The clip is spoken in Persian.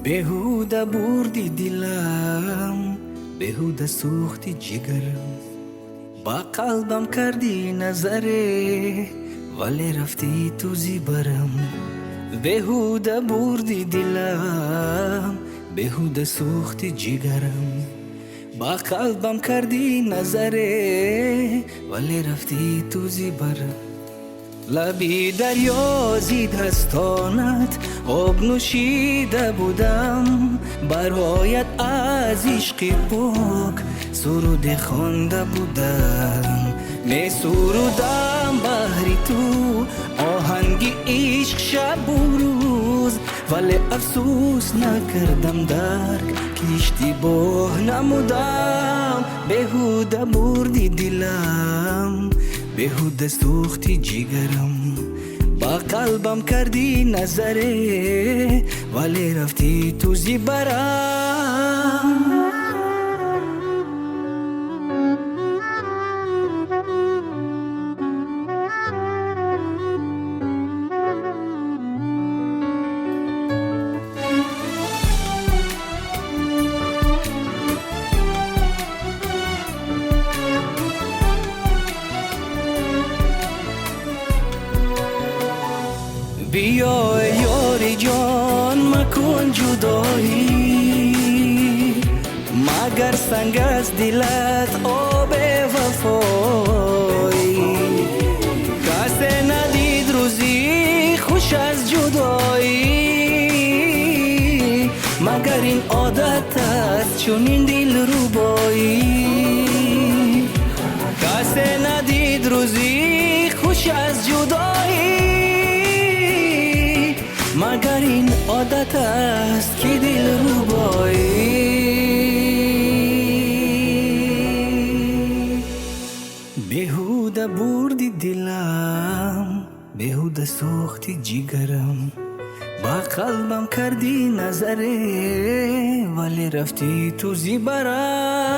بهوده بردی دلم، بهوده سوختی جگرم، با قلبم کردی نظره ولی رفتی تو زیبرم. بهوده بردی دلم، بهوده سوختی جگرم، با قلبم کردی نظره ولی رفتی تو زیبرم. لبی دریا زی دستانت آب نوشیده بودم، برایت از عشق پاک سرود خوانده بودم. می سرودم بهر تو آهنگ عشق شب و روز، ولی افسوس نکردم درک که اشتباه نمودم. بهوده بردی دلم، بهوده سوختی جگرم، با قلبم کردی نظره ولی رفتی تو زیبرم. بیا یاری جان مکن جدایی، مگر سنگ از دلت آب وفایی. کسی ندید روزی خوش از جدایی، مگر این عادت است چون این دل روبایی. کسی ندید روزی خوش از جدایی، مگر این عادت است که دل روبایی. بهوده بردی دلم، بهوده سوختی جگرم، با قلبم کردی نظره ولی رفتی تو زیبرم.